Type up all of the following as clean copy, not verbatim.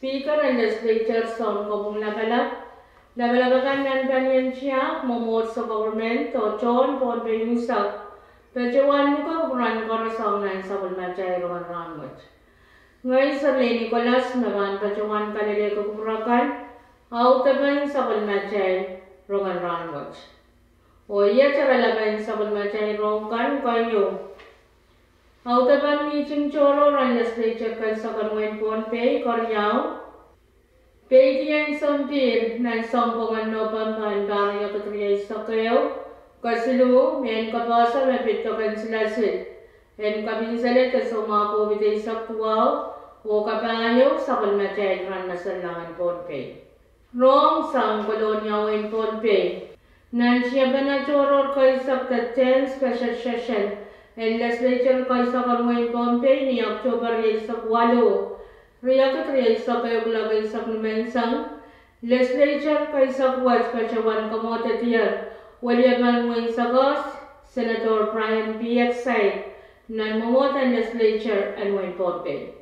Speaker and legislature son kobong labalagan nan kanyan siya momod sa government to John pon penusak pejawan muka kuran korasong nan sa bulmacay roman rangot ngay sa Nicolas naman pejawan kanile kukurakan autaban sa bulmacay roman rangot o iya cara laban sa bulmacay rongkan kanyo autaban ni chingchoro ran legislature kan sa kanwen pon pe koryaw Pedian sampir nan sampungan no pampan barang ketriai sakeo kaslu men kapasa me pitokan silasit en kabinsale ke soma ko bidai saktuau o kapanyo sakal macay ran nasalangan ponpe rong sang kolonya wen ponpe nan siya bana choror kai sakta 10 special session en legislature kai sakal wen ponpe ni October 8 Riyakat riyasa kayo lagay sa mensang legislature kay sa kuwat pachawan kamotatiyar waliyaman mo sa gos Senator Brian P. Exide nan mamotan legislature and Wayne Pompe.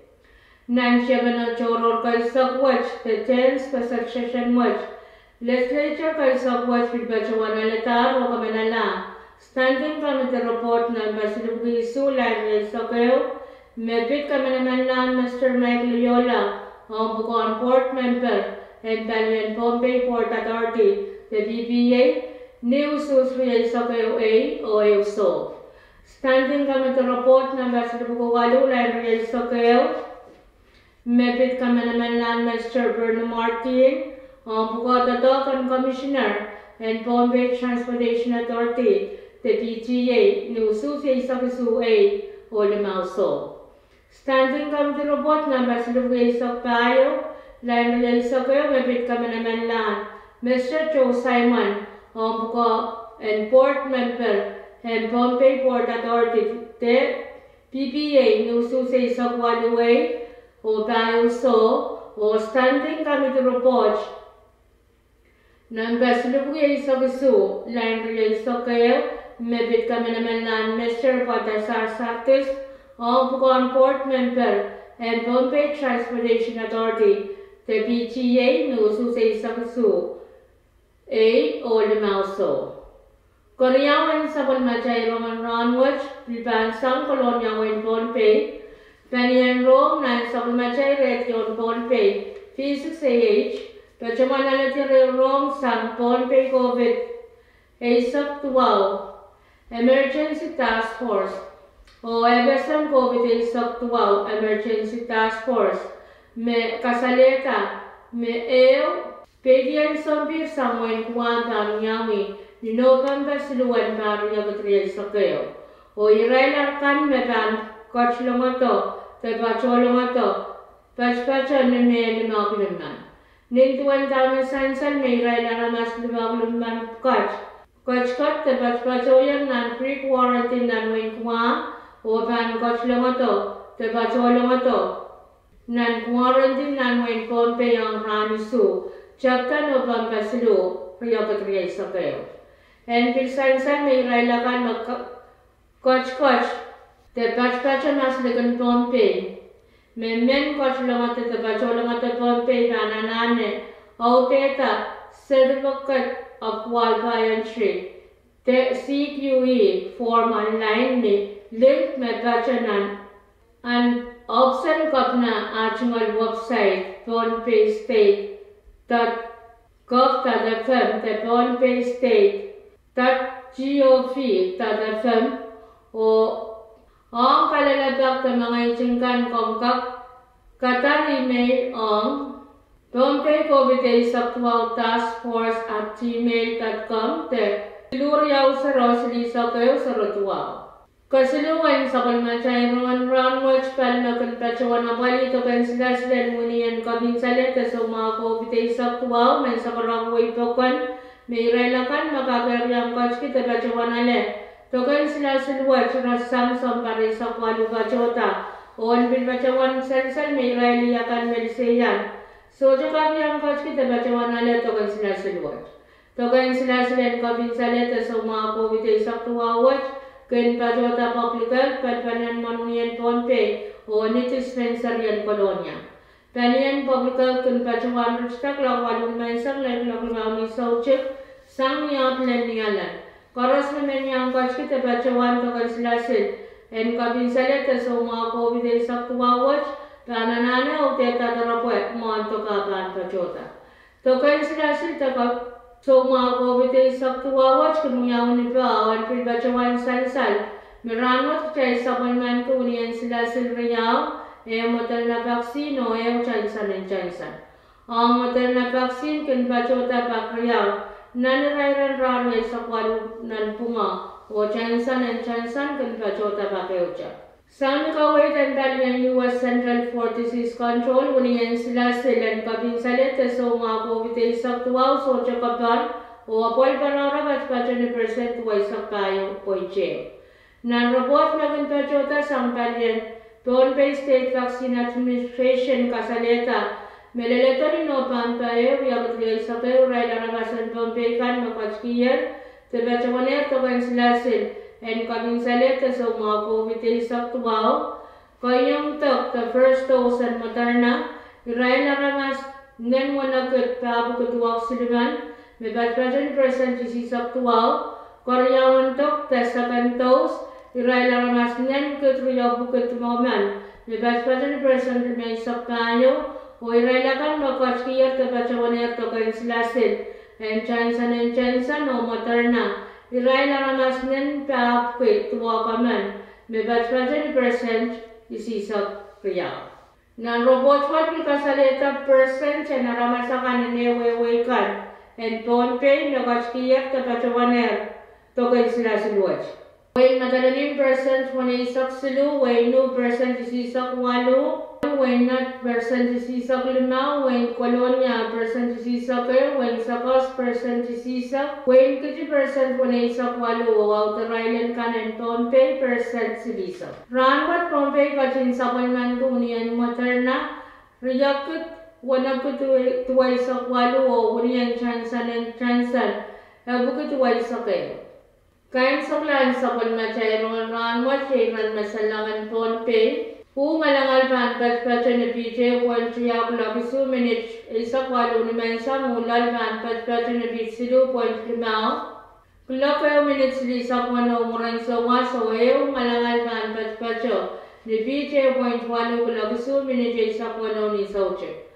Nan siya na choror kay sa kuwat the 10th special session watch legislature kay sa kuwat pachawan alatar o kamanala standing committee report na masilubi sulan riyasa kayo Mepit kami naman lang Mr. Mike Loyola, ang Bukon Port Member and Banyan Pompey Port Authority, the BPA, New Susriya sa KOA o EUSO. Standing kami to report na Mr. Bukuwalu, Library sa KO. Mepit kami naman lang Mr. Bruno Martin, ang Bukotatokan Commissioner and Pompey Transportation Authority, the PTA, New Susriya sa KSUA o Limauso. Standing kami di robot na masilugay sa tayo, lain na sa kayo, mabit kami naman lang. Mr. Joe Simon, ang buka and port member, and Pompey Port Authority, PPA, nususay sa Guadalupe, o tayo so, o standing kami di robot, na masilugay sa gusto, lain na sa kayo, mabit kami naman lang. Mr. Patasar Sartes, ang Bukon Port Member and Pompey Transportation Authority, the PTA, nususay sa kusu, A o Limauso. Koryawan sa Bulmachay Roman Ranwatch, Pipansang Kolonya Wayne Pompey, Banyan Rome, nan sa Bulmachay Region Pompey, P6AH, Pachamanalati Rome, Sang Pompey COVID, ASAP Tuwao, Emergency Task Force, o Everson COVID Saktuaw Emergency Task Force me kasaleta me pedian sampir samwen kuanta nyami dinokan basiluan baru ya betriya sakeo o irailar kan me ban coach lomato te pacholomato pachpacha ne me limakunan nintuan tama sansan me irailar mas limakunan coach te pachpachoyan nan free quarantine nan wen kwa o pan coach lomato te pacholomato nan quarantine nan wen Pompey ang ranisu chapta no pan pasilu priyapatriya sakeo en pilsansan may railakan mag coach te pachpacha mas legan Pompey men coach lomato te pacholomato Pompey rananane auteta certificate of qualified entry te CQE form online ni link में बचनन and option kapna actual website pompey.gov.fm the pompey.state.gov.fm o ang kalalabak ng mga itingkan kongkak kata email ang Pompey COVID Saktuaw Task Force @gmail.com te luriyaw sa Rosalie sa kayo sa Rotuaw. Kasuluan sa kalmachay ron watch palmakan pachawan abali to kan sila munian kabin saleta sa mga COVID sa tuwaw may sa karangway tokan may relakan makakaryang coach kita pachawan ale to kan sila watch rasam sampare sa kwalu pachota on bin pachawan sensal may reliakan melseyan so jo karyang coach kita pachawan ale to kan sila watch to kan sila kabin saleta sa mga COVID sa tuwaw watch Ken pajota publikal padpanan manunian ponpe o niti Spencer yan kolonya. Panian publikal ken pajawan rustak lawalun maisang laglaglaw sauchik sang yat lenialan. Koros naman yang kachki te pajawan to kansilasin en kabinsalet sa mga COVID sa tuwawach pananana o teta darapwet mo to kapan pajota. To kansilasin ta So mga COVID sa tuwawach kumuyaw ni pa awan pilbachawan sansal. Miranot chay sa palman ko uniyan sila silriyaw motel na vaksino chansan and chansan. Ang motel na vaksin kin bachota pakriyaw nanirairan ranway sa kwalu nan punga o chansan and chansan kin bachota pakyocha. Sa nakawait ang dalian US Central for Disease Control, uniyan sila silan kabinsalit sa mga COVID sa tuwaw so chakapan o apol panara batpatan ni percent tuway sa kayo poiche. Nan report maging pachota sang talyan Pohnpei State Vaccine Administration kasaleta meleleto rin o pampayo yagat sa kayo ray laragasan Pohnpei kan mapachkiyan tebachawaner to kansilasin and kabinsalit sa mga COVID sa tuwaw, kayong the first dose and Moderna, iray na ramas nen wanagat paabo katuwak siliman, may batpajan percent sa tuwaw, karyawan the second dose, iray na ramas nen katruyaw bukat tumaman, may batpajan percent may sa kayo, o iray lakan makachkiyat kapachawaner to kansilasin, and Johnson o Moderna, Iray na ramas nen paapwe tuwa kaman, may batpajan percent isisag kriyaw. Nan robot wat kasaleta percent siya na ramasakan newewe kan, and Pohnpei nagachkiyak kapachawaner, tokay sila silwach. Way madalalim percent wana isak silu, way no percent isisag walo, way not percent isisag lima, way kolonya percent isisag way sakos percent isisag, way 50% wana isak walo, outer island kanan Pohnpei percent silisag. Ranwat Pohnpei kachin sapalman kunian Moderna, riyakit wana kutuway isak walo o unian chansan and chansan, bukutuway isak kayo. Kain saklan sa palmachay mga ranwat shayman masalangan Pohnpei, malangal panpat-patsa na BJ, 1.3 labisu minutes, isak walo ni mensa mulal panpat-patsa na BJ, 0.5 kulakayo minutes lisak wano umurang sawa sa wayo, malangal panpat-patsa ni BJ, 0.1 labisu minutes, isak wano ni sauche.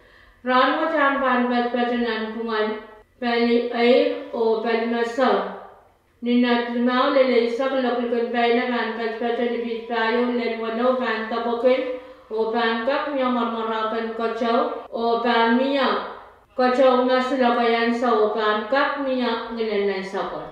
Ranwat ang panpat-patsa ng pungan pali air o palimasa. Ninat limaw lalayisak lakulkan pay na panpat-patsa ni Bitpayo lalwano pantapokin o pankak niya marmarakan kachaw o pamiya kachaw nga sila kayan sa o pankak niya ngananay sakon.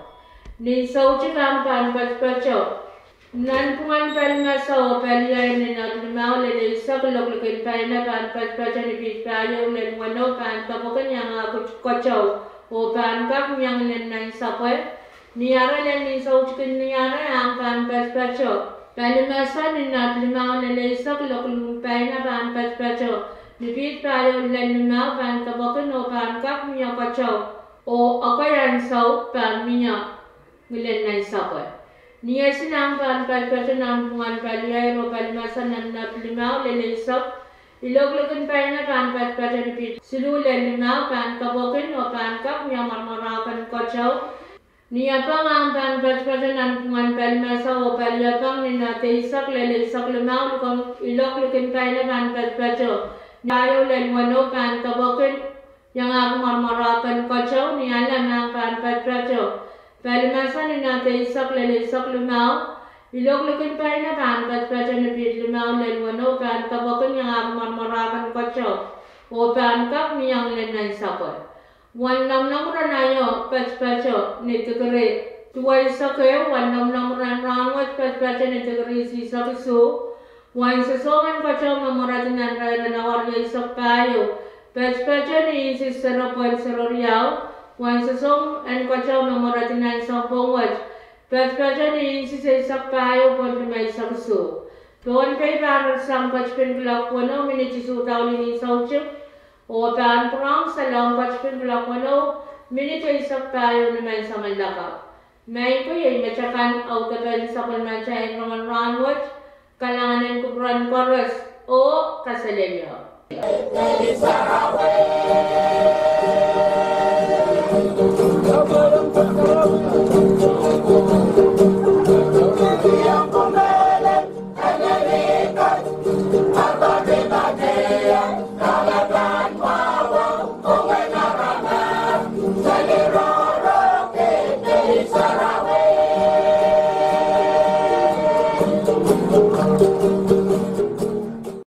Ni sauchi kang panpat-patsa nan pungan pal nga sa o paliyay ninat limaw lalayisak lakulkan pay na panpat-patsa ni Bitpayo lalwano pantapokin niya nga kachaw o pankak niya ngananay sakon. Niara lang ni sauchkin niara ang panpat-patsa. Palimasa ni natlimaw na laysak lakulumpay na panpat-patsa. Nipit payo lalimaw pantabakan o pankak niya kachaw. O akayan saw pan niya ngilan na isakot. Niya silang panpat-patsa ng pungan paliyay o palimasa na natlimaw na laysak. Iloglagan pa na panpat-patsa nipit. Silulan limaw pantabakan o pankak niya marmarakan kachaw. Niya pang ang panpat-patsa ng pungan palimasa o paliyapang ni nataisak lalisak lumaw kung iloklukin pa na panpat-patsa. Niyayo lalwano pantabakin yang ako marmarakan kachaw niya lang ang panpat-patsa. Palimasa ni nataisak lalisak lumaw iloklukin pa na panpat-patsa na lumaw lalwano pantabakin yang ako marmarakan kachaw o pankak niyang lanay sakot. Wan lang ranayo patch-patcho ni tukare Tuwai sa kayo, wanam namuran rangat, pet-petan integrisi sa kisu. Wain sesongan kacau memoratinan raya na warga isak payo. Pet-petan isi 0.0 rial. Wain sesong en kacau memoratinan isang pongwaj. Pet-petan isi sa isak payo pon kemay sa kisu. Tuan kay barar sang pachpin kulakwano, minitisu tao lini sauchuk. O paan perang salam pachpin kulakwano, minit isak payo naman sa Malaka. May ko yung macakan au taban sa palmacain ng ranwat, kalanganan kubran koros o kasalenyo.